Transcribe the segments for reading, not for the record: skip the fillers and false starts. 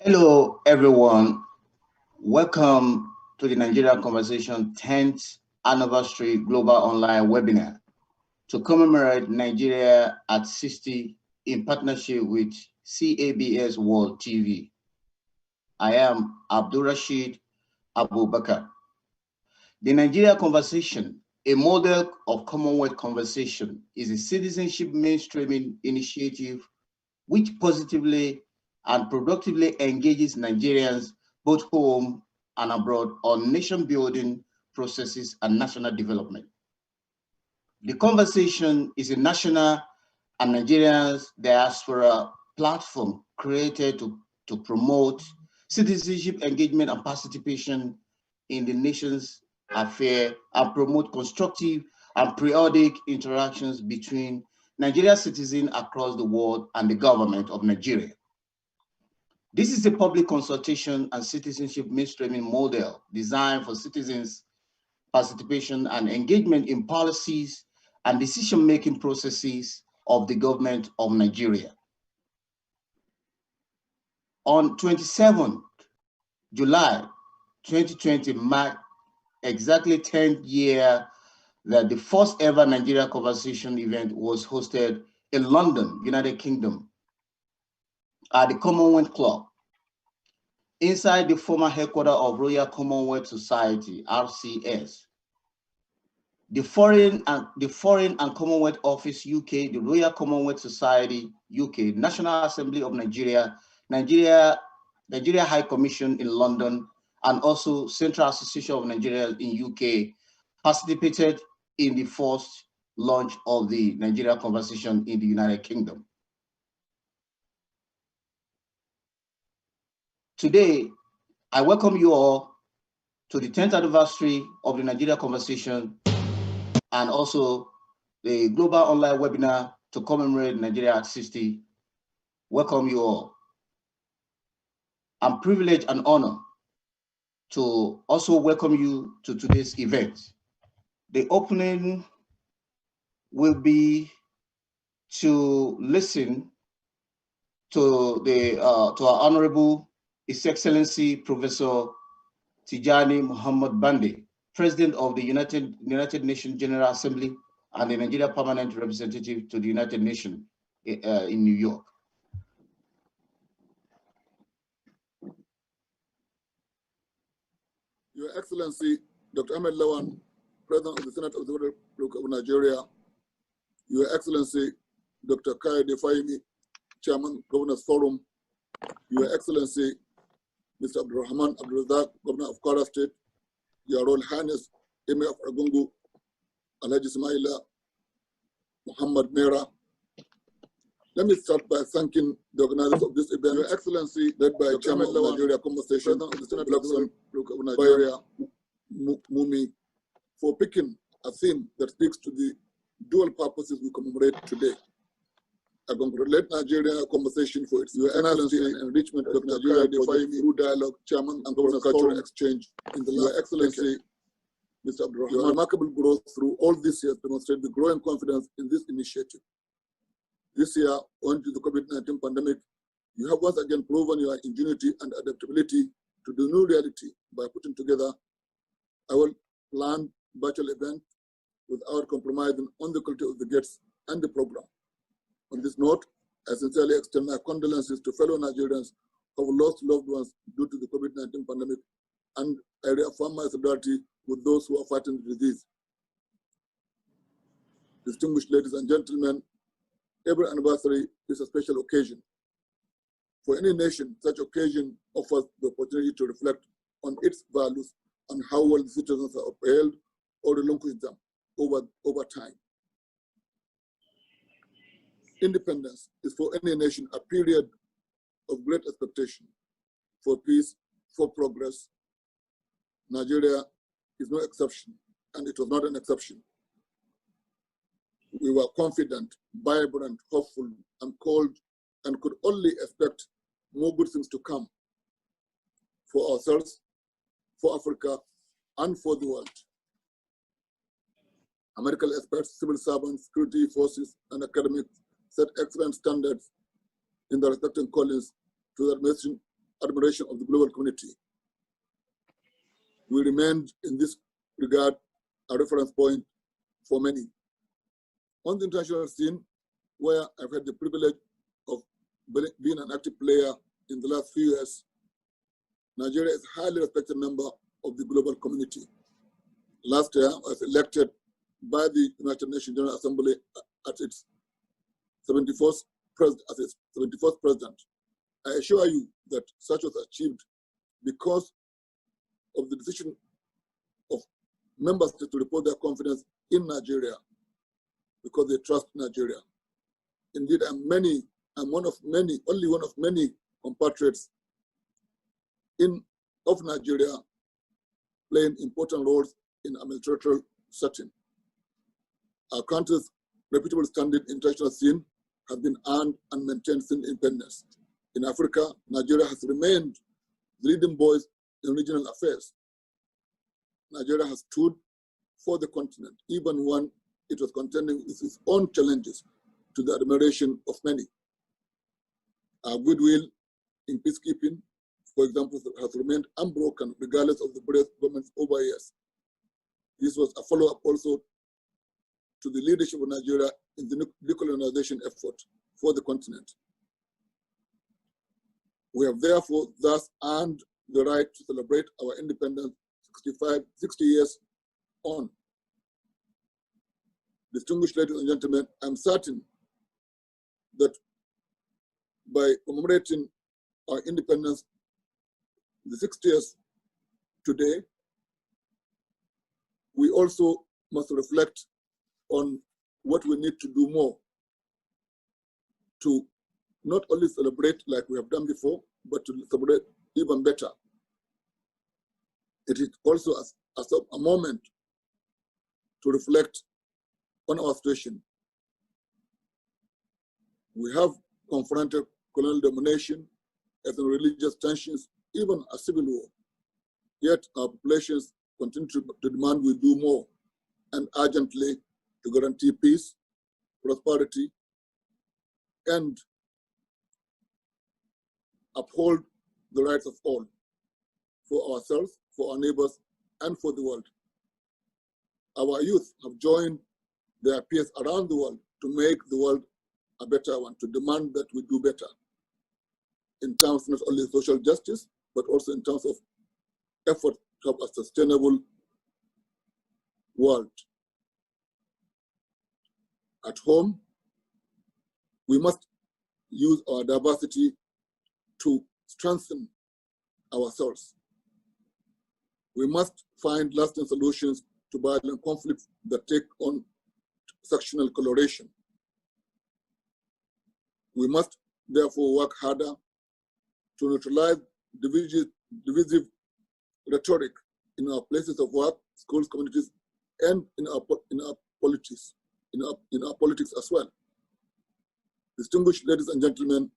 Hello, everyone. Welcome to the Nigeria Conversation 10th Anniversary Global Online Webinar to commemorate Nigeria at 60 in partnership with CABS World TV. I am Abdul Rashid Abu Bakr. The Nigeria Conversation, a model of Commonwealth conversation, is a citizenship mainstreaming initiative which positively and productively engages Nigerians both home and abroad on nation building processes and national development. The conversation is a national and Nigerians diaspora platform created to promote citizenship engagement and participation in the nation's affairs and promote constructive and periodic interactions between Nigerian citizens across the world and the government of Nigeria. This is a public consultation and citizenship mainstreaming model designed for citizens' participation and engagement in policies and decision-making processes of the government of Nigeria. On 27th July 2020 marked exactly 10th year that the first ever Nigeria Conversation event was hosted in London, United Kingdom, at the Commonwealth Club, inside the former headquarters of Royal Commonwealth Society, RCS. The Foreign and Commonwealth Office UK, the Royal Commonwealth Society UK, National Assembly of Nigeria, Nigeria High Commission in London, and also Central Association of Nigeria in UK participated in the first launch of the Nigeria Conversation in the United Kingdom. Today, I welcome you all to the 10th anniversary of the Nigeria Conversation and also the global online webinar to commemorate Nigeria at 60. Welcome you all. I'm privileged and honored to also welcome you to today's event. The opening will be to listen to our Honorable His Excellency Professor Tijani Muhammad Bande, President of the United Nations General Assembly and the Nigeria Permanent Representative to the United Nations in New York. Your Excellency, Dr. Ahmed Lawan, President of the Senate of the Republic of Nigeria, Your Excellency, Dr. Kayode Fayemi, Chairman, Governors Forum, Your Excellency, Mr. Abdulrahman Abdulrazak, Governor of Kwara State, Your Royal Highness, Emir of Argungu, Alhaji Ismaila Muhammad Mera. Let me start by thanking the organizers of this event, Your Excellency, led by Chairman of Nigeria Conversation, President of the Senate of the Republic of Nigeria, Mumi, for picking a theme that speaks to the dual purposes we commemorate today. I congratulate Nigeria Conversation for its excellency and enrichment of Nigeria through dialogue, Chairman and Governor Cultural Exchange in the Your Excellency, Mr. Abdulrahman. Your remarkable growth through all these years demonstrates the growing confidence in this initiative. This year, owing to the COVID-19 pandemic, you have once again proven your ingenuity and adaptability to the new reality by putting together our planned virtual event without compromising on the quality of the guests and the program. On this note, I sincerely extend my condolences to fellow Nigerians who have lost loved ones due to the COVID-19 pandemic, and I reaffirm my solidarity with those who are fighting the disease. Distinguished ladies and gentlemen, every anniversary is a special occasion. For any nation, such occasion offers the opportunity to reflect on its values and how well the citizens are upheld or relinquish them over time. Independence is for any nation a period of great expectation for peace, for progress. Nigeria is no exception, and it was not an exception. We were confident, vibrant, hopeful, and cold, and could only expect more good things to come for ourselves, for Africa, and for the world. Our medical experts, civil servants, security forces, and academics set excellent standards in their respective callings to the administration admiration of the global community. We remained in this regard a reference point for many. On the international scene, where I've had the privilege of being an active player in the last few years, Nigeria is a highly respected member of the global community. Last year, I was elected by the United Nations General Assembly at its 74th president. I assure you that such was achieved because of the decision of members to report their confidence in Nigeria, because they trust Nigeria. Indeed, only one of many compatriots of Nigeria playing important roles in a multilateral setting. Our country's reputable standing in international scene has been earned and maintained since independence. In Africa, Nigeria has remained the leading voice in regional affairs. Nigeria has stood for the continent, even when it was contending with its own challenges, to the admiration of many. Our goodwill in peacekeeping, for example, has remained unbroken regardless of the various governments over years. This was a follow-up also to the leadership of Nigeria in the decolonization effort for the continent. We have therefore thus earned the right to celebrate our independence 60 years on. Distinguished ladies and gentlemen, I'm certain that by commemorating our independence the 60 years today, we also must reflect on what we need to do more to not only celebrate like we have done before, but to celebrate even better. It is also a moment to reflect on our situation. We have confronted colonial domination, ethnic religious tensions, even a civil war. Yet our populations continue to demand we do more and urgently to guarantee peace, prosperity, and uphold the rights of all, for ourselves, for our neighbors, and for the world. Our youth have joined their peers around the world to make the world a better one, to demand that we do better in terms not only of social justice, but also in terms of effort to have a sustainable world. At home, we must use our diversity to strengthen ourselves. We must find lasting solutions to violent conflicts that take on sectional coloration. We must therefore work harder to neutralize divisive rhetoric in our places of work, schools, communities, and in our politics, in our politics as well. Distinguished ladies and gentlemen,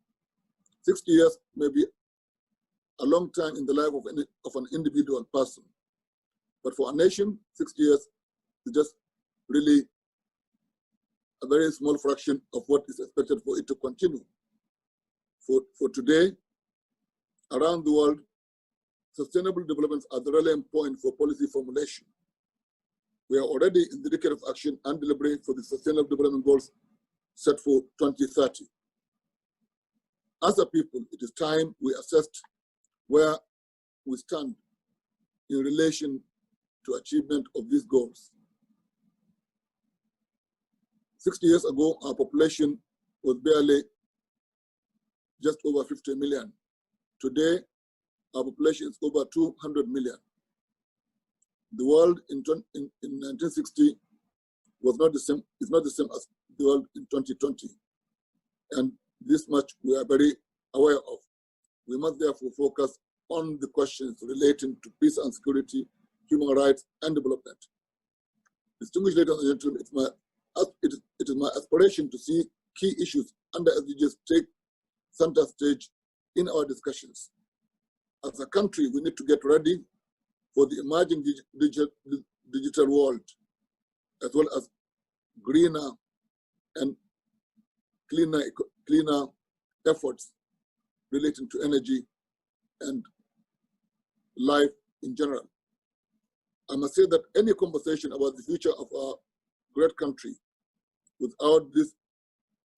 60 years may be a long time in the life of an individual person, but for a nation, 60 years is just really a very small fraction of what is expected for it to continue. For today, around the world, sustainable developments are the relevant point for policy formulation. We are already in the decade of action and delivery for the Sustainable Development Goals set for 2030. As a people, it is time we assessed where we stand in relation to achievement of these goals. 60 years ago, our population was barely just over 50 million. Today, our population is over 200 million. The world in 1960 was not the same, is not the same as the world in 2020. And this much we are very aware of. We must therefore focus on the questions relating to peace and security, human rights, and development. Distinguished ladies and gentlemen, it is my aspiration to see key issues under SDGs take center stage in our discussions. As a country, we need to get ready for the emerging digital world, as well as greener and cleaner efforts relating to energy and life in general. I must say that any conversation about the future of our great country without this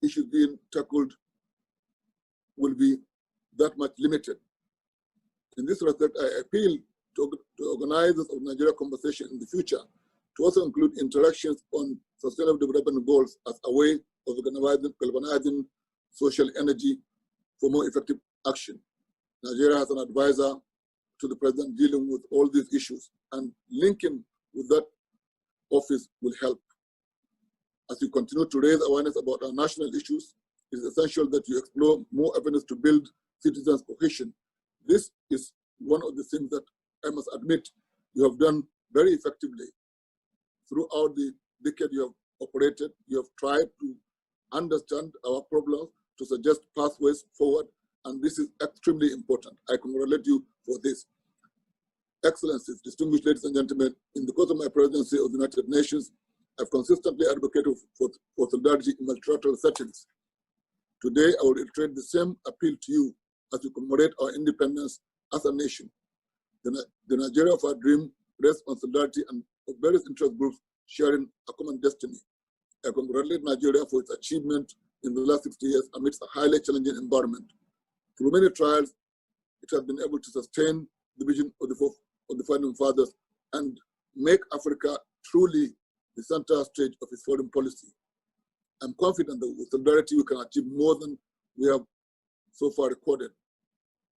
issue being tackled will be that much limited. In this respect, I appeal to organizers of Nigeria conversation in the future to also include interactions on sustainable development goals as a way of galvanizing social energy for more effective action. Nigeria has an advisor to the president dealing with all these issues, and linking with that office will help. As you continue to raise awareness about our national issues, it is essential that you explore more avenues to build citizens' cohesion. This is one of the things that I must admit you have done very effectively. Throughout the decade you have operated, you have tried to understand our problems, to suggest pathways forward, and this is extremely important. I congratulate you for this. Excellencies, distinguished ladies and gentlemen, in the course of my presidency of the United Nations, I've consistently advocated for solidarity in multilateral settings. Today, I will reiterate the same appeal to you as we commemorate our independence as a nation. The Nigeria of our dream rests on solidarity and of various interest groups sharing a common destiny. I congratulate Nigeria for its achievement in the last 60 years amidst a highly challenging environment. Through many trials, it has been able to sustain the vision of the founding fathers and make Africa truly the center stage of its foreign policy. I'm confident that with solidarity we can achieve more than we have so far recorded.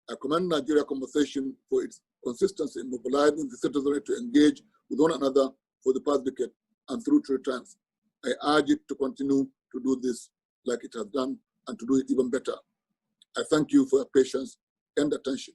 I commend Nigeria Conversation for its consistency in mobilizing the citizenry to engage with one another for the past decade and through times. I urge it to continue to do this like it has done and to do it even better. I thank you for your patience and attention.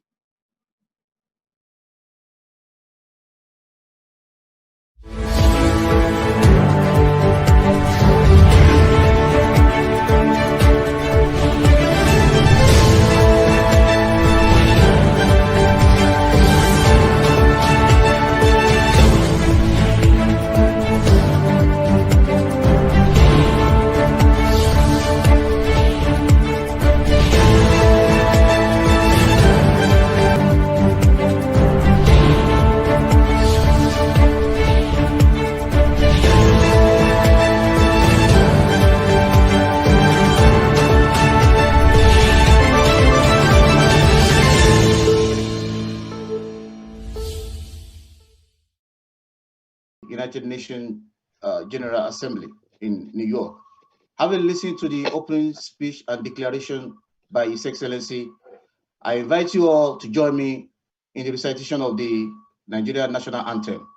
United Nations General Assembly in New York. Having listened to the opening speech and declaration by His Excellency, I invite you all to join me in the recitation of the Nigerian National Anthem.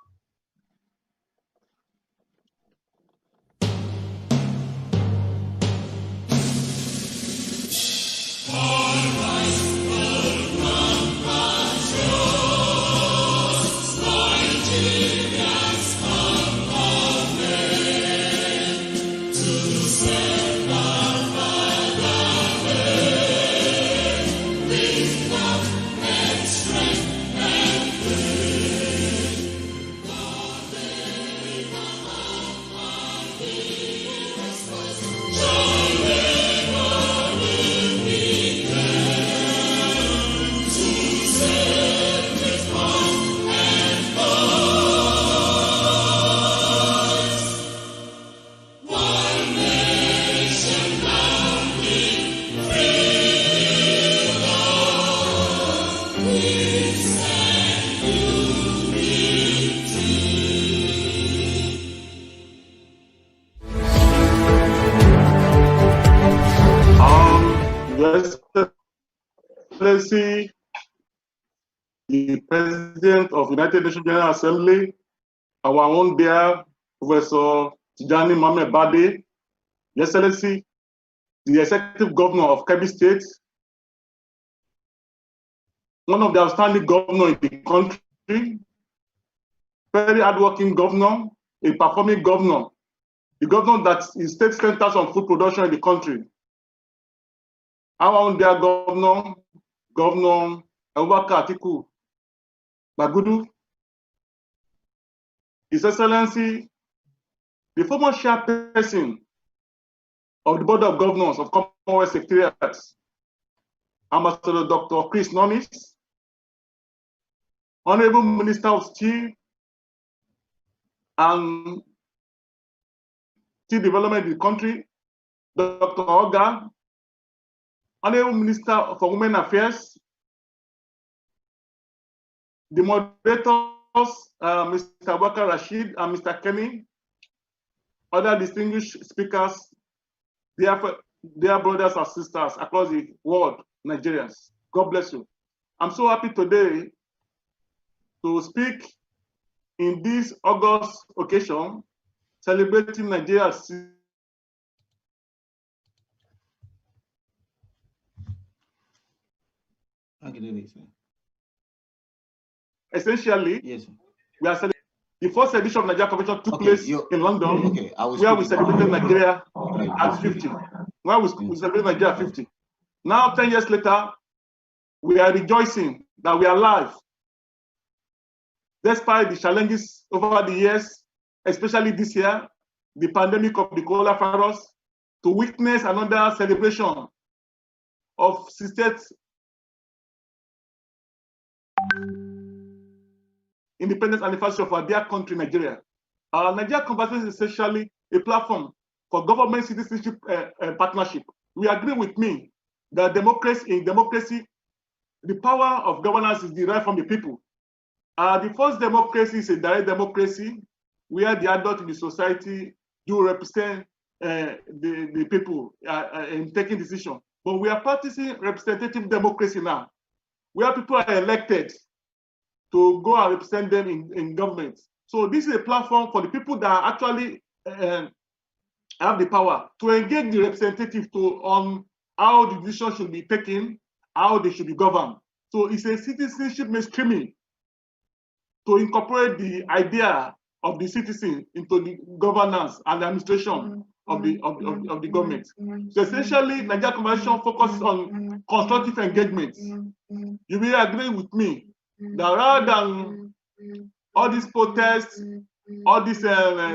Excellency, the President of United Nations General Assembly, our own dear Professor Tijani Mohammed Bade, Your Excellency, the Executive Governor of Kebbi State, one of the outstanding governors in the country, very hardworking governor, a performing governor, the governor that is state centers on food production in the country. Our own dear Governor Abubakar Atiku Bagudu, His Excellency, the former chairperson of the Board of Governors of Commonwealth Secretariat, Ambassador Dr. Chris Nomis, Honorable Minister of Steel and Steel Development in the country, Dr. Oga, Honorable Minister for Women Affairs, the moderators, Mr. Bakar Rashid and Mr. Kenny, other distinguished speakers, dear brothers and sisters across the world, Nigerians. God bless you. I'm so happy today to speak in this August occasion, celebrating Nigeria's essentially, yes, we are celebrating the first edition of Nigeria Convention took place in London, where we celebrated Nigeria at 50. Where we celebrated Nigeria at 50. Now, 10 years later, we are rejoicing that we are alive. Despite the challenges over the years, especially this year, the pandemic of the coronavirus, to witness another celebration of 60th independence anniversary of our dear country, Nigeria. Nigeria Conversation is essentially a platform for government citizenship partnership. We agree with me that in democracy, the power of governance is derived from the people. The first democracy is a direct democracy where the adults in the society do represent the people in taking decisions. But we are practicing representative democracy now, where people are elected to go and represent them in government. So this is a platform for the people that actually have the power to engage the representative on how the decision should be taken, how they should be governed. So it's a citizenship mainstreaming to incorporate the idea of the citizen into the governance and the administration of the government. So essentially, Nigeria Convention focuses on constructive engagement. You will agree with me that rather than all these protests, all these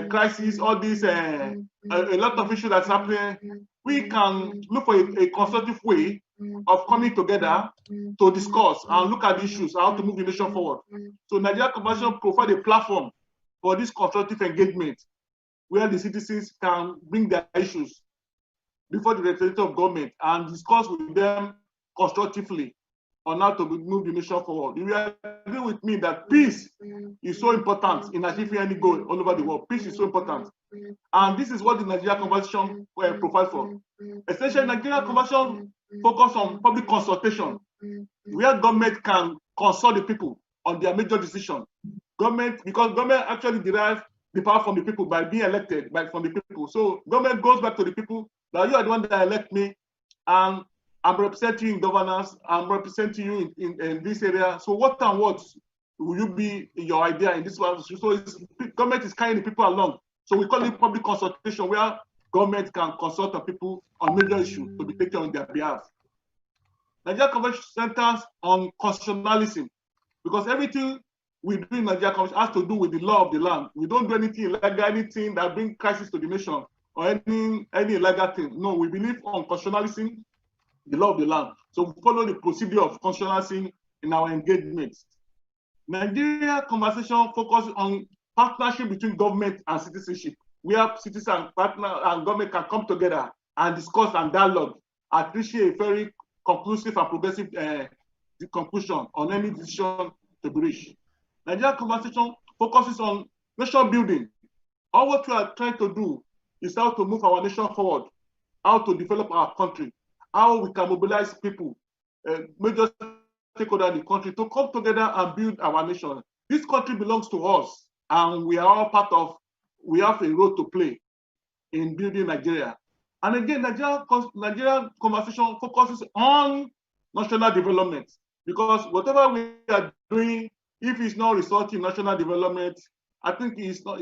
crises, all these a lot of issues that's happening, we can look for a constructive way of coming together to discuss and look at the issues, how to move the nation forward. So Nigeria Convention provides a platform for this constructive engagement where the citizens can bring their issues before the representative of government and discuss with them constructively on how to move the nation forward. You will agree with me that peace is so important in achieving any goal all over the world. Peace is so important. And this is what the Nigeria Convention provides for. Essentially, Nigeria Convention focuses on public consultation, where government can consult the people on their major decisions. Because government actually derives the power from the people by being elected from the people. So government goes back to the people that you are the one that elect me, and I'm representing you in governance, I'm representing you in this area. So what and what will you be in your idea in this one? So government is carrying the people along. So we call it public consultation, where government can consult on people on major issues to be taken on their behalf. Nigeria Convention centers on constitutionalism, because everything we do in Nigeria Convention has to do with the law of the land. We don't do anything illegal, anything that brings crisis to the nation, or any illegal thing. No, we believe on constitutionalism, the law of the land. So we follow the procedure of constitutionalism in our engagements. Nigeria Conversation focuses on partnership between government and citizenship, where citizens, partner, and government can come together and discuss and dialogue and reach a very conclusive and progressive conclusion on any decision to be reached. Nigeria Conversation focuses on nation building. All what we are trying to do is how to move our nation forward, how to develop our country, how we can mobilize people, major stakeholders in the country to come together and build our nation. This country belongs to us, and we are all we have a role to play in building Nigeria. And again, Nigeria Conversation focuses on national development, because whatever we are doing, if it's not resulting in national development, I think it's not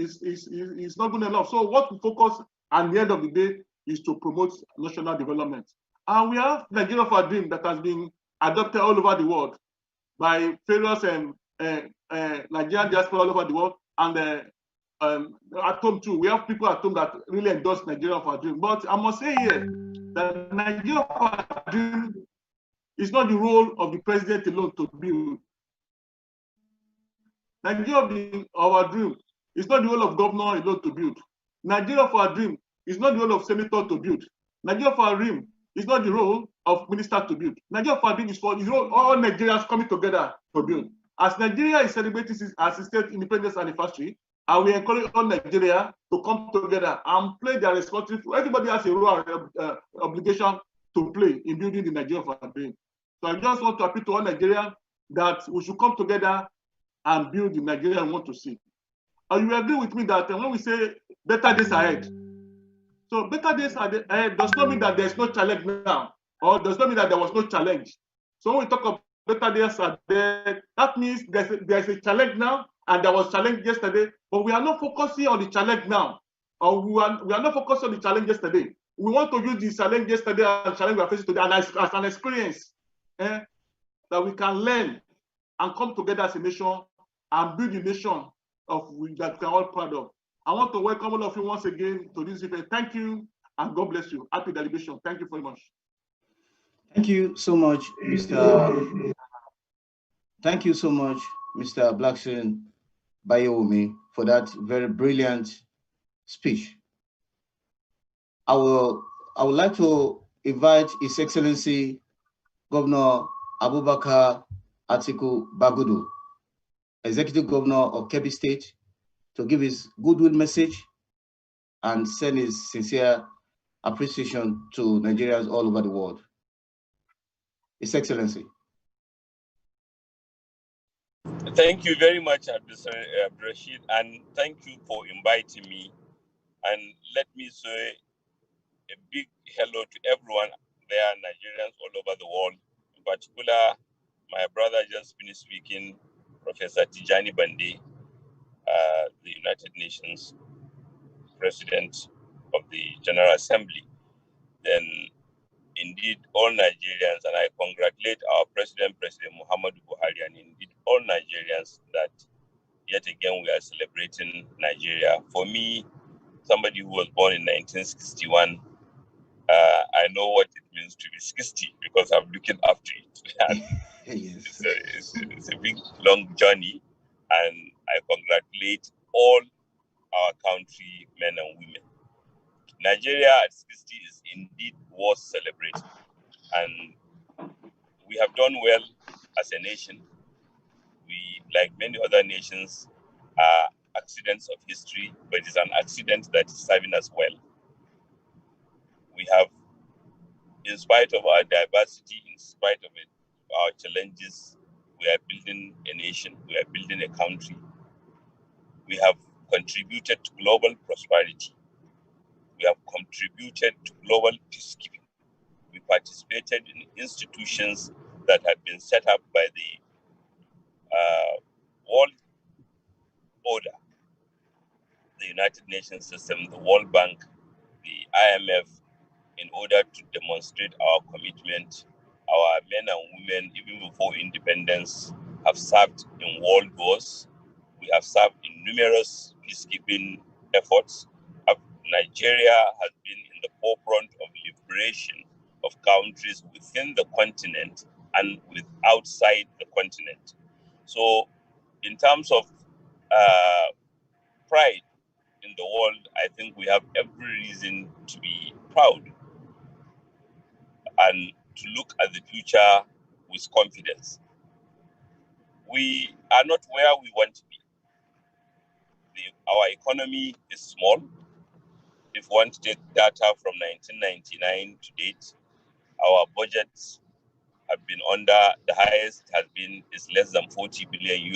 good enough. So what we focus at the end of the day is to promote national development. And we have Nigeria for a Dream that has been adopted all over the world by various Nigerian diaspora all over the world. And at home too, we have people at home that really endorse Nigeria for a Dream. But I must say here that Nigeria for a Dream is not the role of the president alone to build. Nigeria of our dream is not the role of governor alone to build. Nigeria of our dream is not the role of senator to build. Nigeria of our dream is not the role of minister to build. Nigeria of our dream is for the role all Nigerians coming together to build. As Nigeria is celebrating its state independence anniversary, I will encourage all Nigeria to come together and play their responsibility. Everybody has a role and obligation to play in building the Nigeria of our dream. So I just want to appeal to all Nigerians that we should come together and build the Nigeria we want to see. And you agree with me that when we say better days ahead, so better days ahead does not mean that there's no challenge now, or does not mean that there was no challenge. So when we talk of better days ahead, that means there's a challenge now, and there was challenge yesterday, but we are not focusing on the challenge now, or we are not focused on the challenge yesterday. We want to use the challenge yesterday and challenge we are facing today as an experience that we can learn and come together as a nation and build a nation that we are all proud of. I want to welcome all of you once again to this event. Thank you and God bless you. Happy deliberation. Thank you very much. Thank you so much, Mr. Thank you so much, Mr. Blackson Bayomi, for that very brilliant speech. I would like to invite His Excellency Governor Abubakar Atiku Bagudu, Executive Governor of Kebbi State, to give his goodwill message and send his sincere appreciation to Nigerians all over the world. His Excellency. Thank you very much, Abdurrashid, and thank you for inviting me. And let me say a big hello to everyone there, Nigerians all over the world. In particular, my brother just finished speaking, Professor Tijani Bande, the United Nations President of the General Assembly. Then, indeed, all Nigerians, and I congratulate our President Muhammadu Buhari, and indeed all Nigerians that yet again we are celebrating Nigeria. For me, somebody who was born in 1961, I know what it means to be 60 because I'm looking after it. Yes. It's a big, long journey, and I congratulate all our country men and women. Nigeria at 60 is indeed worth celebrating, and we have done well as a nation. We, like many other nations, are accidents of history, but it's an accident that is serving us well. We have, in spite of our diversity, in spite of our challenges, we are building a nation, we are building a country. We have contributed to global prosperity. We have contributed to global peacekeeping. We participated in institutions that have been set up by the World Order, the United Nations system, the World Bank, the IMF, in order to demonstrate our commitment. Our men and women, even before independence, have served in world wars. We have served in numerous peacekeeping efforts. Nigeria has been in the forefront of liberation of countries within the continent and outside the continent. So, in terms of pride in the world, I think we have every reason to be proud and to look at the future with confidence. We are not where we want to be. Our economy is small. If one to take data from 1999 to date, our budgets have been under, the highest has been is less than $40 billion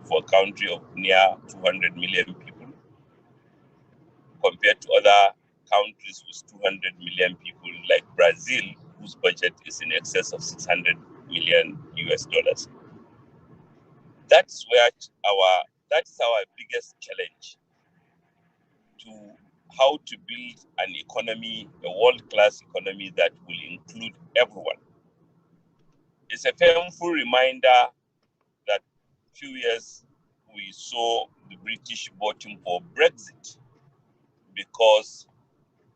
for a country of near 200 million people, compared to other countries with 200 million people like Brazil, whose budget is in excess of $600 million. That's our biggest challenge, to how to build an economy, a world-class economy that will include everyone. It's a painful reminder that a few years we saw the British voting for Brexit because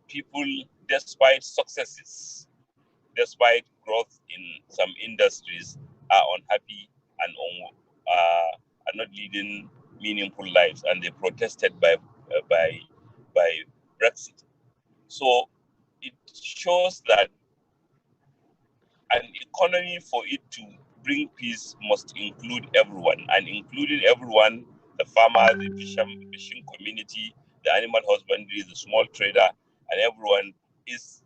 people, despite successes, despite growth in some industries, are unhappy and not leading meaningful lives, and they protested by Brexit. So it shows that an economy, for it to bring peace, must include everyone, and including everyone, the farmer, the fishing community, the animal husbandry, the small trader, and everyone, is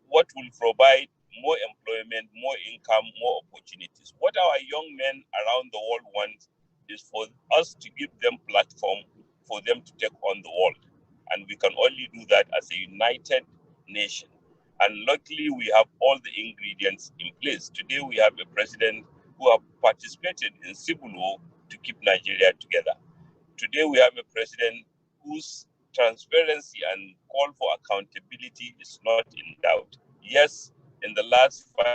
what will provide more employment, more income, more opportunities. What our young men around the world want is for us to give them platform for them to take on the world. And we can only do that as a united nation. And luckily, we have all the ingredients in place. Today, we have a president who have participated in civil war to keep Nigeria together. Today, we have a president whose transparency and call for accountability is not in doubt. Yes, in the last 5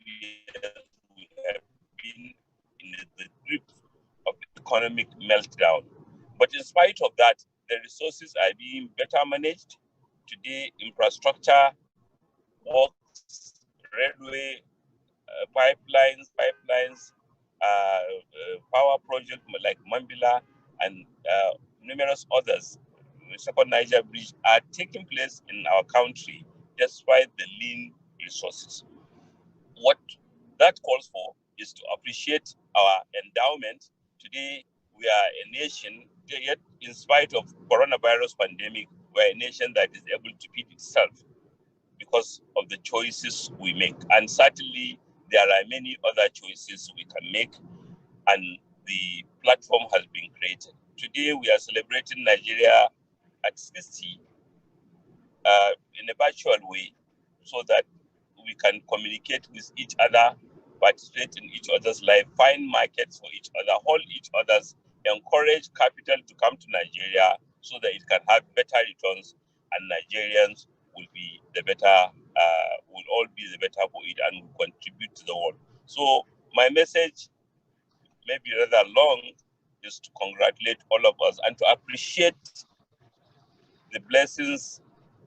years, we have been in the grip of economic meltdown. But in spite of that, the resources are being better managed. Today, infrastructure works, railway, pipelines, power projects like Mambila, and numerous others, second Niger Bridge, are taking place in our country despite the lean resources. What that calls for is to appreciate our endowment. Today, we are a nation, yet in spite of coronavirus pandemic, we are a nation that is able to feed itself because of the choices we make. And certainly, there are many other choices we can make, and the platform has been created. Today, we are celebrating Nigeria at 60 in a virtual way, so that we can communicate with each other, participate in each other's life, find markets for each other, hold each other's, encourage capital to come to Nigeria so that it can have better returns, and Nigerians will be the better, will all be the better for it, and will contribute to the world. So my message, maybe rather long, is to congratulate all of us and to appreciate the blessings,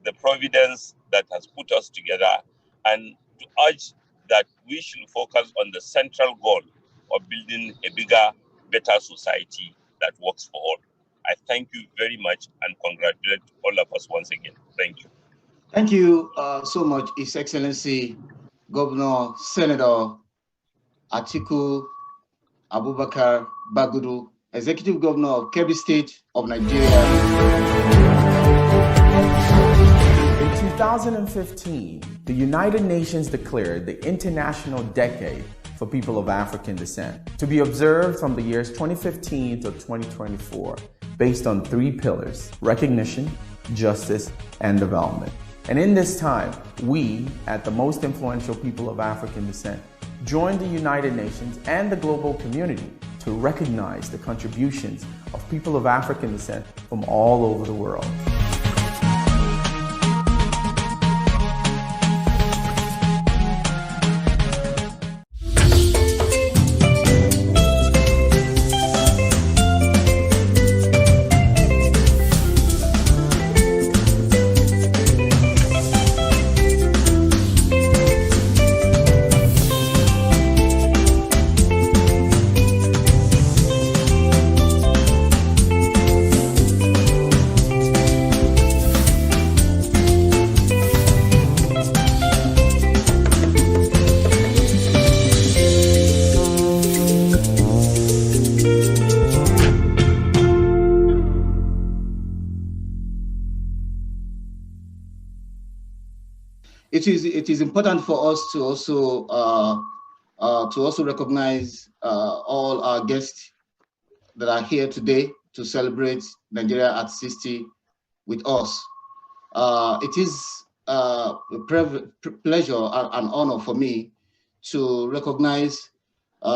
the providence that has put us together, and to urge that we should focus on the central goal of building a bigger, better society that works for all. I thank you very much and congratulate all of us once again. Thank you. Thank you so much, His Excellency Governor Senator Atiku Abubakar Bagudu, Executive Governor of Kebbi State of Nigeria. In 2015, the United Nations declared the International Decade for People of African Descent to be observed from the years 2015 to 2024 based on 3 pillars: recognition, justice, and development. And in this time, we, at the most influential people of African descent, joined the United Nations and the global community to recognize the contributions of people of African descent from all over the world. It is important for us to also recognize all our guests that are here today to celebrate Nigeria at 60 with us. It is a pleasure and honor for me to recognize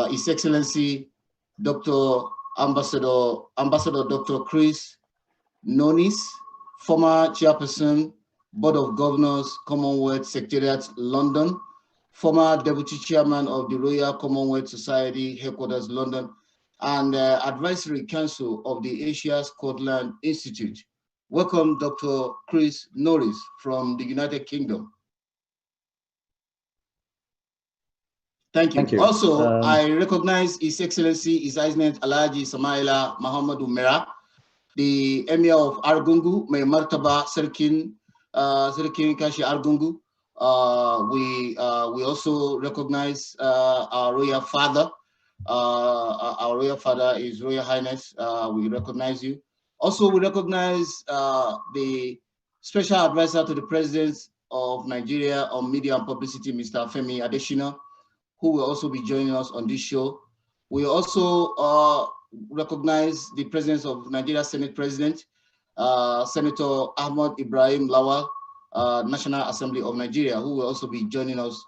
His Excellency Ambassador Dr. Chris Nonis, former Chairperson, Board of Governors, Commonwealth Secretariat, London, former Deputy Chairman of the Royal Commonwealth Society, Headquarters, London, and Advisory Council of the Asia Scotland Institute. Welcome, Dr. Chris Norris from the United Kingdom. Thank you. Thank you. Also, I recognize His Excellency, His Highness Alhaji Samaila Muhammad Umera, the Emir of Argungu, May Martaba Serkin Kashi Argungu. We also recognize our royal father. Our royal father is Royal Highness. We recognize you. Also, we recognize the Special Advisor to the President of Nigeria on Media and Publicity, Mr. Femi Adesina, who will also be joining us on this show. We also recognize the presence of Nigeria Senate President, Senator Ahmad Ibrahim Lawal, National Assembly of Nigeria, who will also be joining us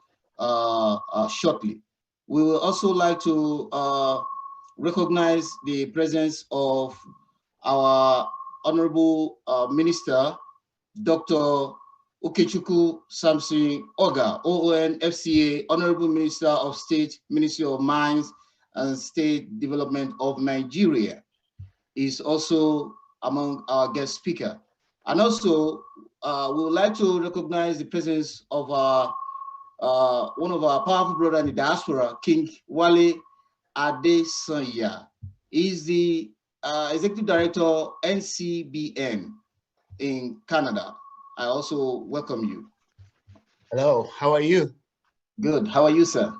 shortly. We will also like to recognize the presence of our Honorable Minister, Dr. Okechukwu Samson Oga, OON FCA, Honorable Minister of State, Ministry of Mines and State Development of Nigeria, is also among our guest speaker. And also, we would like to recognize the presence of one of our powerful brothers in the diaspora, King Wale Adesanya. He's the Executive Director, NCBN in Canada. I also welcome you. Hello, how are you? Good. How are you, sir?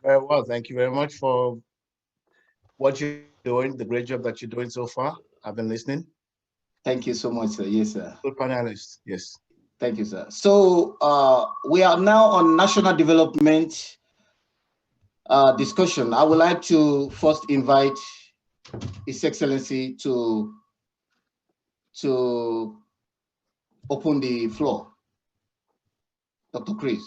Very well. Thank you very much for what you're doing, the great job that you're doing so far. I've been listening. Thank you so much, sir. Yes, sir. Good panelist. Yes. Thank you, sir. So we are now on national development discussion. I would like to first invite His Excellency to open the floor. Dr. Chris.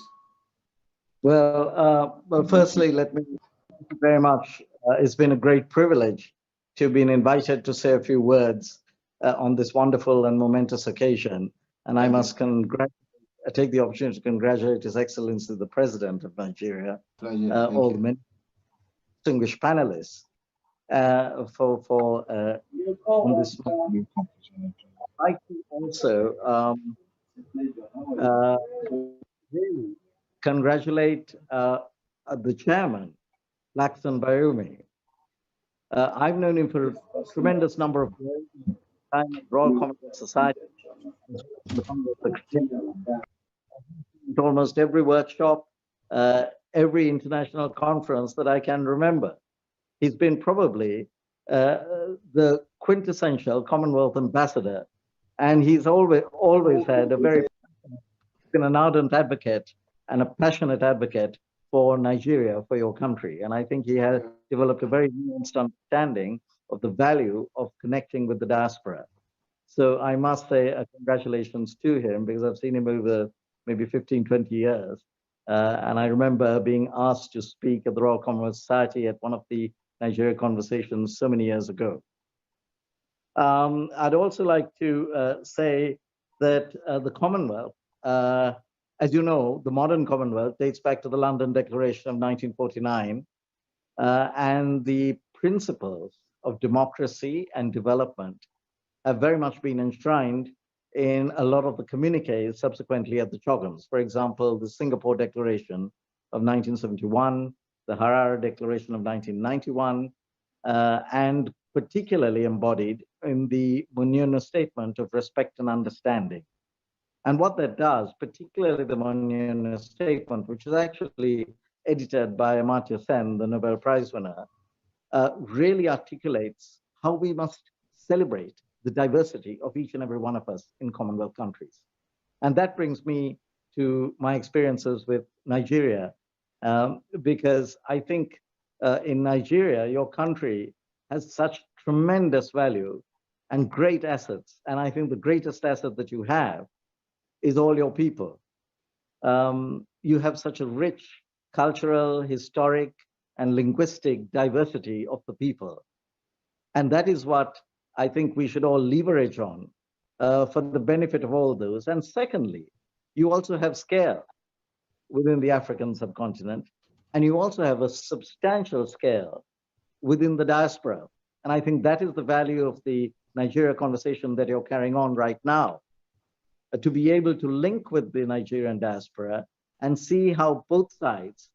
Well, firstly, let me thank you very much. It's been a great privilege to have been invited to say a few words on this wonderful and momentous occasion. And I must take the opportunity to congratulate His Excellency, the President of Nigeria, all the many distinguished panelists on this. I'd like to also really congratulate the chairman, Laxton Bayumi. I've known him for a tremendous number of years. I'm at Royal Commonwealth Society. Almost every workshop, every international conference that I can remember. He's been probably the quintessential Commonwealth ambassador, and he's always had been an ardent advocate and a passionate advocate for Nigeria, for your country. And I think he has developed a very nuanced understanding of the value of connecting with the diaspora. So I must say congratulations to him, because I've seen him over maybe 15, 20 years. And I remember being asked to speak at the Royal Commonwealth Society at one of the Nigeria conversations so many years ago. I'd also like to say that the Commonwealth, as you know, the modern Commonwealth dates back to the London Declaration of 1949, and the principles of democracy and development have very much been enshrined in a lot of the communiques subsequently at the CHOGMs. For example, the Singapore Declaration of 1971, the Harare Declaration of 1991, and particularly embodied in the Munyuna Statement of Respect and Understanding. And what that does, particularly the Munyuna Statement, which is actually edited by Amartya Sen, the Nobel Prize winner, really articulates how we must celebrate the diversity of each and every one of us in Commonwealth countries. And that brings me to my experiences with Nigeria, because I think in Nigeria, your country has such tremendous value and great assets. And I think the greatest asset that you have is all your people. You have such a rich cultural, historic, and linguistic diversity of the people. And that is what I think we should all leverage on for the benefit of all those. And secondly, you also have scale within the African subcontinent, and you also have a substantial scale within the diaspora. And I think that is the value of the Nigeria conversation that you're carrying on right now, to be able to link with the Nigerian diaspora and see how both sides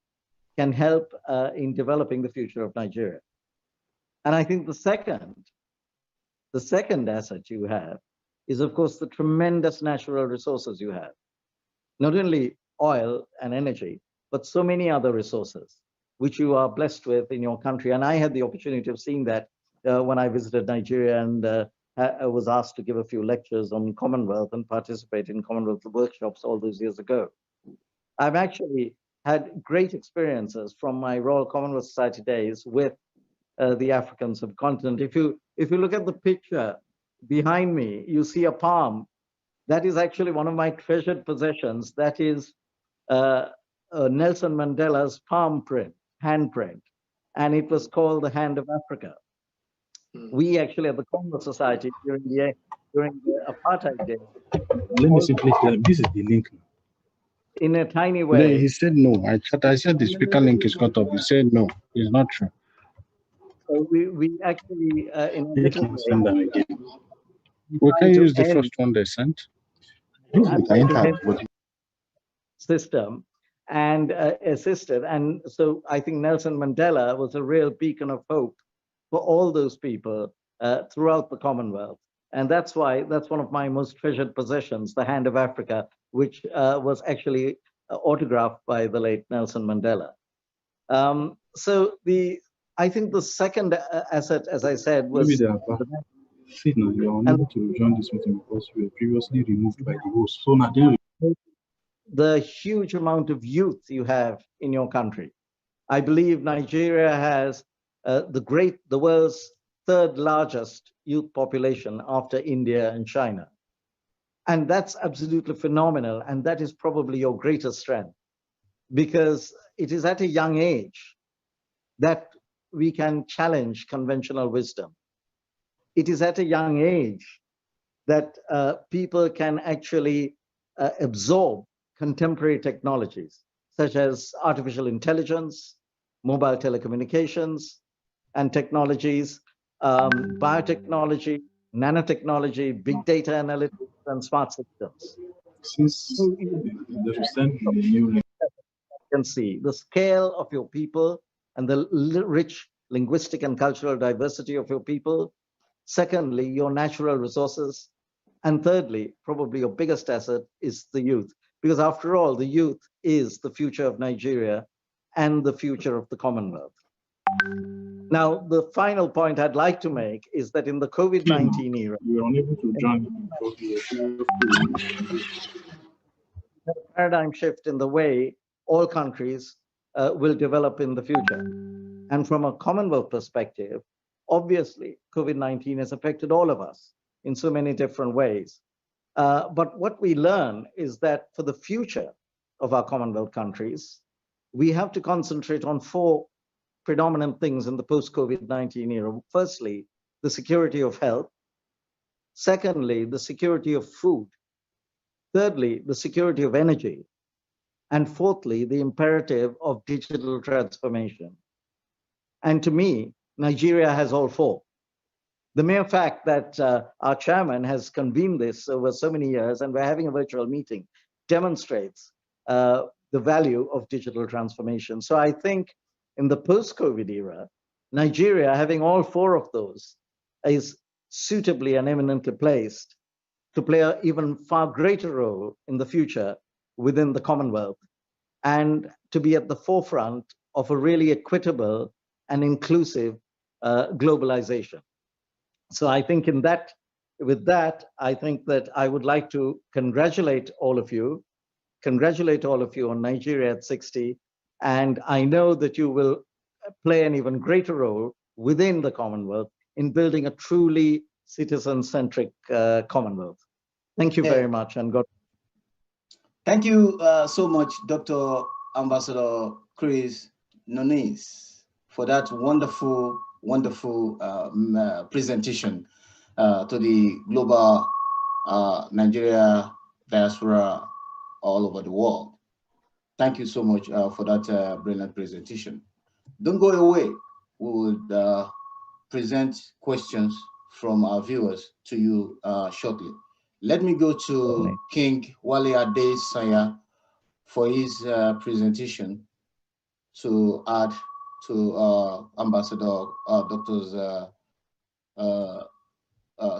can help in developing the future of Nigeria. And I think the second asset you have is, of course, the tremendous natural resources you have. Not only oil and energy, but so many other resources, which you are blessed with in your country. And I had the opportunity of seeing that when I visited Nigeria and I was asked to give a few lectures on Commonwealth and participate in Commonwealth workshops all those years ago. I've actually had great experiences from my Royal Commonwealth Society days with the African subcontinent. If you look at the picture behind me, you see a palm. That is actually one of my treasured possessions. That is Nelson Mandela's palm print, handprint, and it was called the Hand of Africa. We actually at the Commonwealth Society during the apartheid days. Let me simply tell him this is the link. In a tiny way. He said no. I said the speaker link is cut off. He said no, it's not true. So we actually in a little way, send them again. We can use the first one they sent. System and assisted. And so I think Nelson Mandela was a real beacon of hope for all those people throughout the Commonwealth. And that's why that's one of my most treasured possessions, the Hand of Africa, which was actually autographed by the late Nelson Mandela. I think the second asset, as I said, was... See, now you are unable to join this meeting because you were previously removed by the host. So now the huge amount of youth you have in your country. I believe Nigeria has the world's third largest youth population after India and China. And that's absolutely phenomenal. And that is probably your greatest strength, because it is at a young age that we can challenge conventional wisdom. It is at a young age that people can actually absorb contemporary technologies, such as artificial intelligence, mobile telecommunications, and technologies, biotechnology, nanotechnology, big data analytics, and smart systems. Since you can see the scale of your people and the rich linguistic and cultural diversity of your people. Secondly, your natural resources. And thirdly, probably your biggest asset is the youth, because after all, the youth is the future of Nigeria and the future of the Commonwealth. Now, the final point I'd like to make is that in the COVID-19 era, we are unable to join the paradigm shift in the way all countries will develop in the future. And from a Commonwealth perspective, obviously, COVID-19 has affected all of us in so many different ways. But what we learn is that for the future of our Commonwealth countries, we have to concentrate on four predominant things in the post-COVID-19 era. Firstly, the security of health. Secondly, the security of food. Thirdly, the security of energy. And fourthly, the imperative of digital transformation. And to me, Nigeria has all four. The mere fact that our chairman has convened this over so many years and we're having a virtual meeting demonstrates the value of digital transformation. So I think in the post-COVID era, Nigeria, having all four of those, is suitably and eminently placed to play an even far greater role in the future within the Commonwealth and to be at the forefront of a really equitable and inclusive globalization. So I think with that, I think that I would like to congratulate all of you on Nigeria at 60. And I know that you will play an even greater role within the Commonwealth in building a truly citizen-centric Commonwealth. Thank you very much, and God. Thank you so much, Dr. Ambassador Chris Nunes, for that wonderful presentation to the global Nigeria diaspora all over the world. Thank you so much for that brilliant presentation. Don't go away. We will present questions from our viewers to you shortly. Let me go to King Wale Adesanya for his presentation. to add to Ambassador Doctor's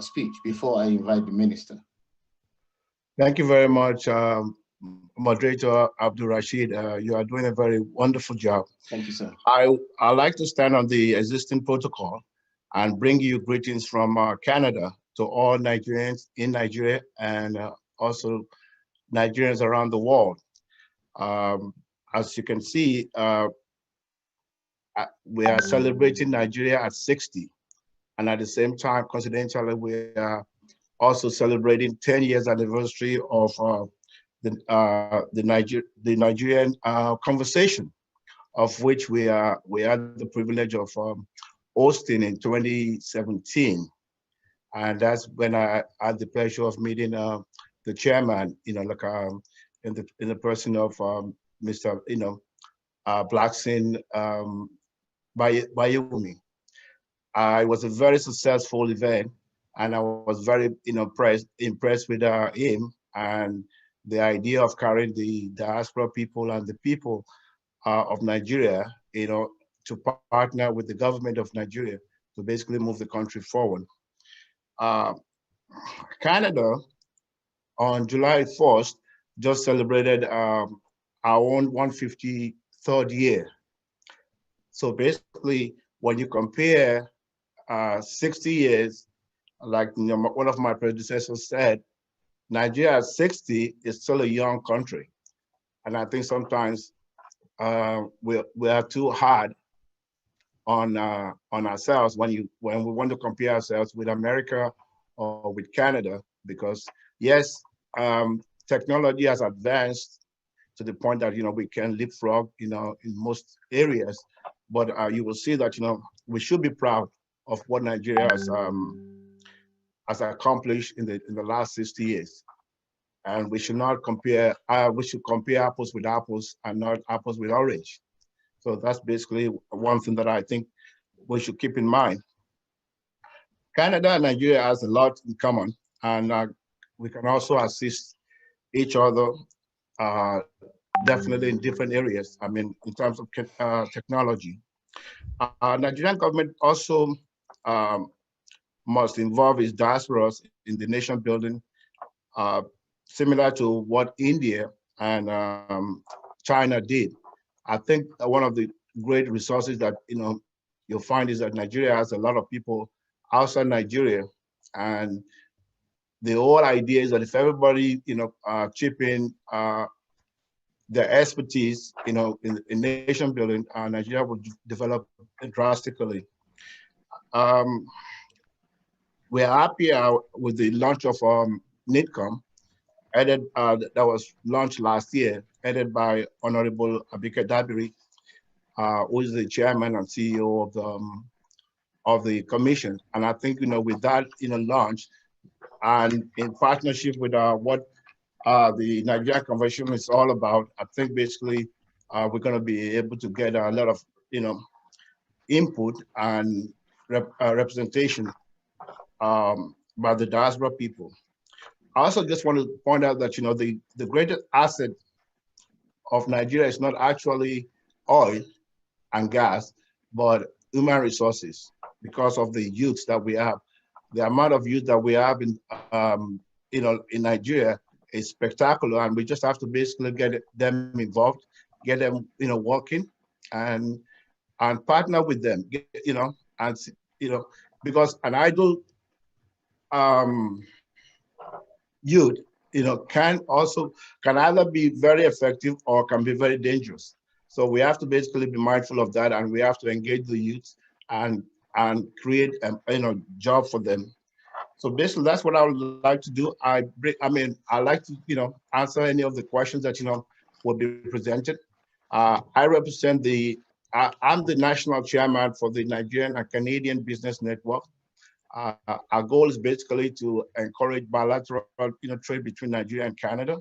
speech before I invite the minister? Thank you very much, Moderator Abdul Rashid. You are doing a very wonderful job. Thank you, sir. I like to stand on the existing protocol and bring you greetings from Canada to all Nigerians in Nigeria and also Nigerians around the world. As you can see, we are celebrating Nigeria at 60. And at the same time, coincidentally, we are also celebrating 10 years anniversary of the Nigerian conversation, of which we had the privilege of hosting in 2017. And that's when I had the pleasure of meeting the chairman, like in the person of Mr. Blackson Bayumi. It was a very successful event, and I was very impressed with him and the idea of carrying the diaspora people and the people of Nigeria, to partner with the government of Nigeria to basically move the country forward. Canada, on July 1st, just celebrated our own 153rd year. So basically, when you compare 60 years, like one of my predecessors said, Nigeria at 60 is still a young country. And I think sometimes we are too hard on ourselves when we want to compare ourselves with America or with Canada, because yes, technology has advanced to the point that we can leapfrog in most areas, but you will see that we should be proud of what Nigeria has accomplished in the last 60 years. And we should not compare, we should compare apples with apples and not apples with orange. So that's basically one thing that I think we should keep in mind. Canada and Nigeria has a lot in common, and we can also assist each other definitely in different areas. I mean, in terms of technology. Nigerian government also must involve its diasporas in the nation building, similar to what India and China did. I think one of the great resources that you'll find is that Nigeria has a lot of people outside Nigeria, and the whole idea is that if everybody chip in their expertise in nation building, Nigeria will develop drastically. We're happy with the launch of NITCOM, that was launched last year, headed by Honorable Abike Dabiri, who is the chairman and CEO of the commission. And I think with that launch, and in partnership with what the Nigerian Convention is all about, I think basically we're going to be able to get a lot of input and representation by the diaspora people. I also just want to point out that the greatest asset of Nigeria is not actually oil and gas, but human resources, because of the youth that we have. The amount of youth that we have in Nigeria is spectacular, and we just have to basically get them involved, get them working, and partner with them, because an idle youth can either be very effective or can be very dangerous. So we have to basically be mindful of that, and we have to engage the youth and create job for them. So basically that's what I would like to do. I like to answer any of the questions that will be presented. I represent I'm the national chairman for the Nigerian and Canadian Business Network. Our goal is basically to encourage bilateral trade between Nigeria and Canada.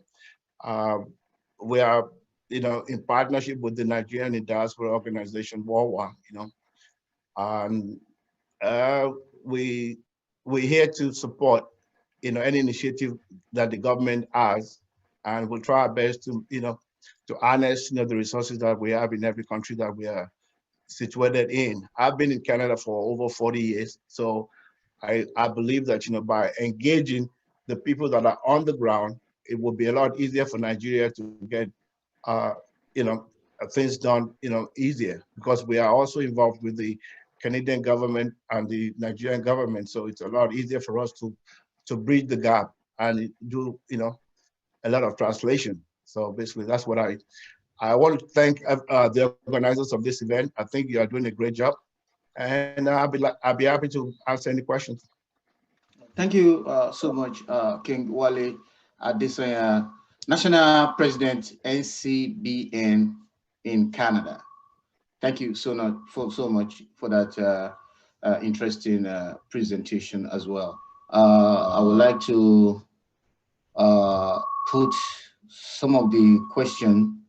We are in partnership with the Nigerian Diaspora Organization, WOWA, and we're here to support any initiative that the government has, and we'll try our best to harness, you know, the resources that we have in every country that we are situated in. I've been in Canada for over 40 years, so I believe that, you know, by engaging the people that are on the ground, it will be a lot easier for Nigeria to get, you know, things done, you know, easier, because we are also involved with the Canadian government and the Nigerian government. So it's a lot easier for us to bridge the gap and do, you know, a lot of translation. So basically, that's what I want to thank the organizers of this event. I think you are doing a great job, and I'll be happy to answer any questions. Thank you so much, King Wale Adesanya, National President, NCBN in Canada. Thank you so much for that interesting presentation as well. I would like to put some of the question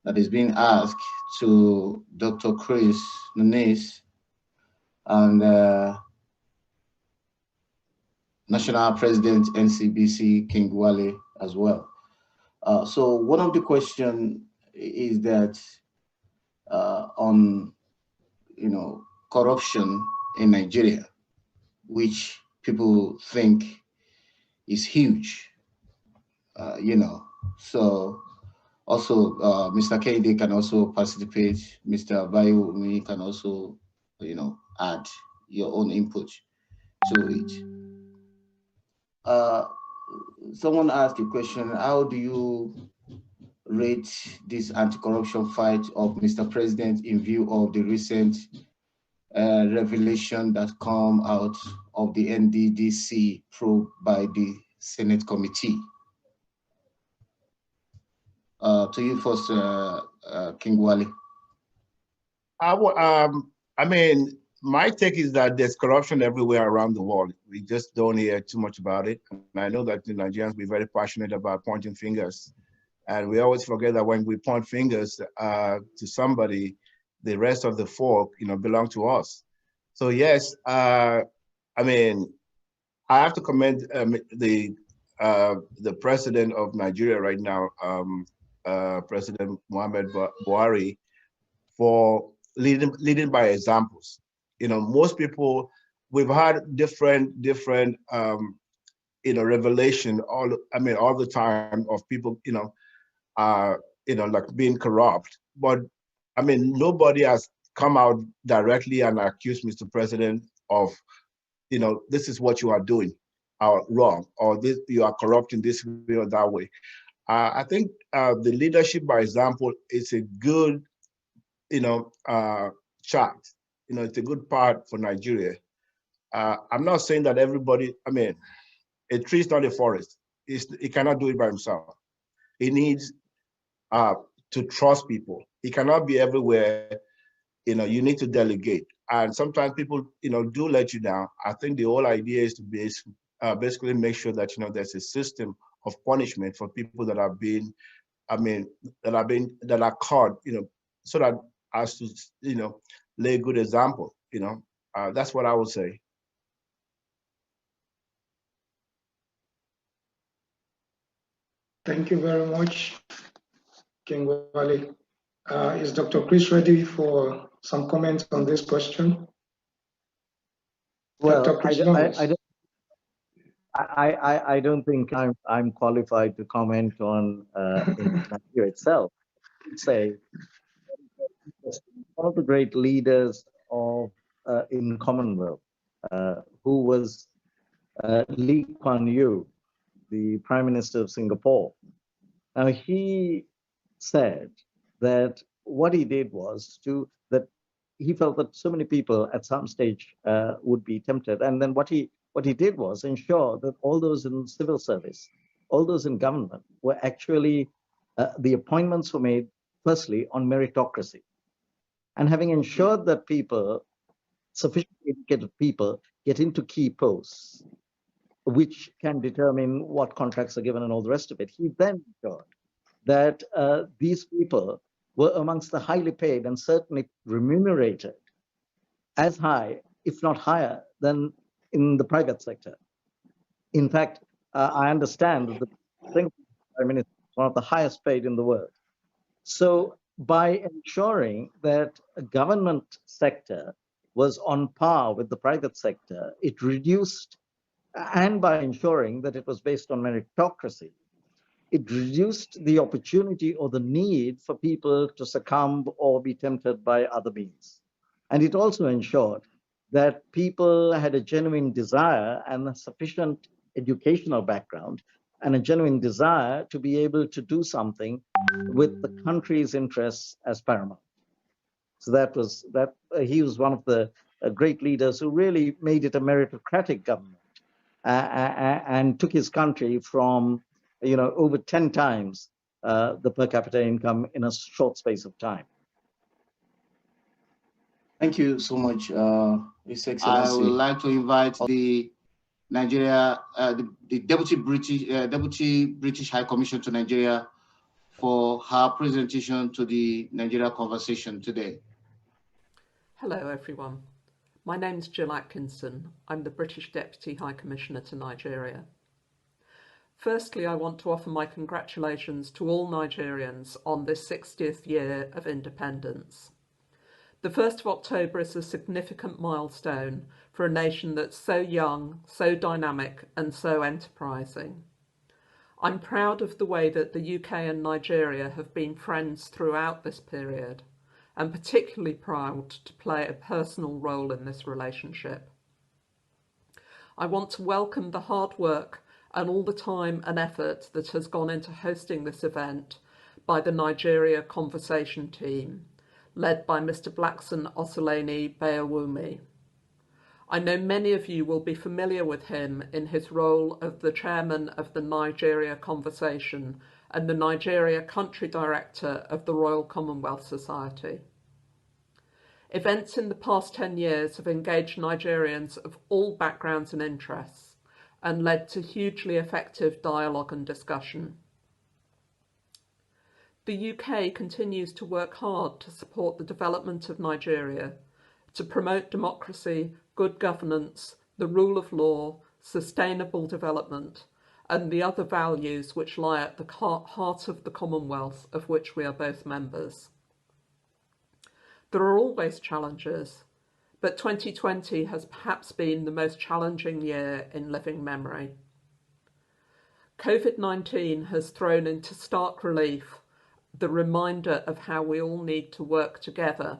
that is being asked to Dr. Chris Nunes and National President NCBC King Wale as well. So one of the questions is that on, you know, corruption in Nigeria, which people think is huge, you know. So also Mr. Kende can also participate. Mr. Bayomi can also, you know, add your own input to it. Someone asked a question: how do you rate this anti-corruption fight of Mr. President in view of the recent revelation that come out of the NDDC probe by the Senate committee? To you first, King Wale. I mean, my take is that there's corruption everywhere around the world. We just don't hear too much about it. And I know that the Nigerians be very passionate about pointing fingers. And we always forget that when we point fingers to somebody, the rest of the folk, you know, belong to us. So yes, I mean, I have to commend the president of Nigeria right now, President Muhammad Buhari, for leading by examples. You know, most people, we've had different you know, revelation all the time of people, you know, like being corrupt. But I mean, nobody has come out directly and accused Mr. President of, you know, this is what you are doing wrong, or this, you are corrupt in this way or that way. I think the leadership by example is a good, you know, chart. You know, it's a good part for Nigeria. I'm not saying that everybody, I mean, a tree is not a forest. It cannot do it by himself. It needs to trust people. It cannot be everywhere. You know, you need to delegate. And sometimes people, you know, do let you down. I think the whole idea is to basically make sure that, you know, there's a system of punishment for people that are being, that are caught, you know, so that as to, you know, lay a good example, you know. That's what I would say. Thank you very much, King Wale. Is Dr. Chris ready for some comments on this question? Well, Dr. Chris I don't think I'm qualified to comment on Nigeria itself. I'd say one of the great leaders of in Commonwealth, who was Lee Kuan Yew, the Prime Minister of Singapore. Now, he said that what he did was that he felt that so many people at some stage would be tempted, and then what he did was ensure that all those in civil service, all those in government, were actually the appointments were made firstly on meritocracy, and having ensured that people, sufficiently educated people, get into key posts, which can determine what contracts are given and all the rest of it. He then ensured that these people were amongst the highly paid and certainly remunerated as high, if not higher, than in the private sector. In fact, I understand that the Prime Minister is one of the highest paid in the world. So by ensuring that a government sector was on par with the private sector, it reduced, and by ensuring that it was based on meritocracy, it reduced the opportunity or the need for people to succumb or be tempted by other means. And it also ensured that people had a genuine desire and a sufficient educational background and a genuine desire to be able to do something with the country's interests as paramount. So he was one of the great leaders who really made it a meritocratic government and took his country from over 10 times the per capita income in a short space of time. Thank you so much, His Excellency. I would like to invite the Nigeria, the Deputy British High Commission to Nigeria for her presentation to the Nigeria Conversation today. Hello, everyone. My name's Jill Atkinson. I'm the British Deputy High Commissioner to Nigeria. Firstly, I want to offer my congratulations to all Nigerians on this 60th year of independence. The 1st of October is a significant milestone for a nation that's so young, so dynamic, and so enterprising. I'm proud of the way that the UK and Nigeria have been friends throughout this period, and particularly proud to play a personal role in this relationship. I want to welcome the hard work and all the time and effort that has gone into hosting this event by the Nigeria Conversation team, led by Mr. Blackson Osoleni Bayawumi. I know many of you will be familiar with him in his role of the chairman of the Nigeria Conversation and the Nigeria Country Director of the Royal Commonwealth Society. Events in the past 10 years have engaged Nigerians of all backgrounds and interests and led to hugely effective dialogue and discussion. The UK continues to work hard to support the development of Nigeria, to promote democracy, good governance, the rule of law, sustainable development, and the other values which lie at the heart of the Commonwealth of which we are both members. There are always challenges, but 2020 has perhaps been the most challenging year in living memory. COVID-19 has thrown into stark relief the reminder of how we all need to work together.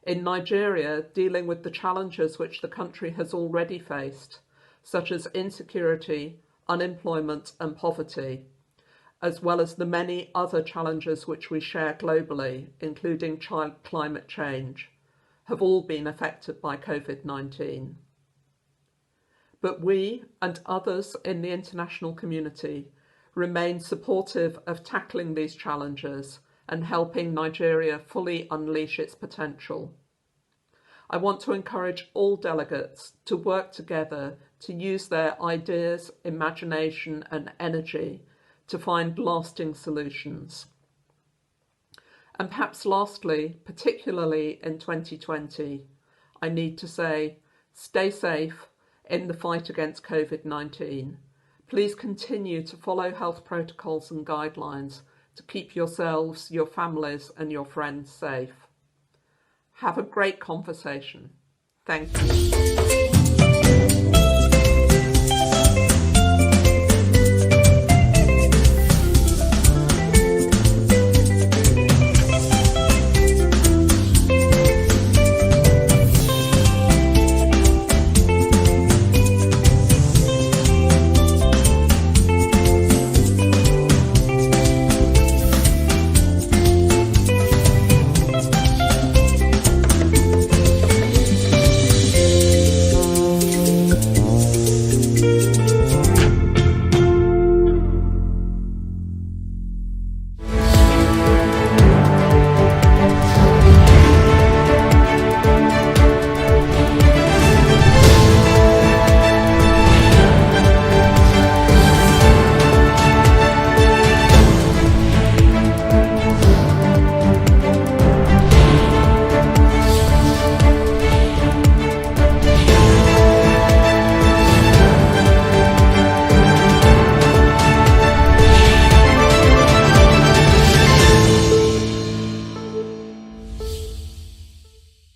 In Nigeria, dealing with the challenges which the country has already faced, such as insecurity, unemployment and poverty, as well as the many other challenges which we share globally, including climate change, have all been affected by COVID-19. But we and others in the international community remain supportive of tackling these challenges and helping Nigeria fully unleash its potential. I want to encourage all delegates to work together to use their ideas, imagination and energy to find lasting solutions. And perhaps lastly, particularly in 2020, I need to say, stay safe in the fight against COVID-19. Please continue to follow health protocols and guidelines to keep yourselves, your families and your friends safe. Have a great conversation. Thank you.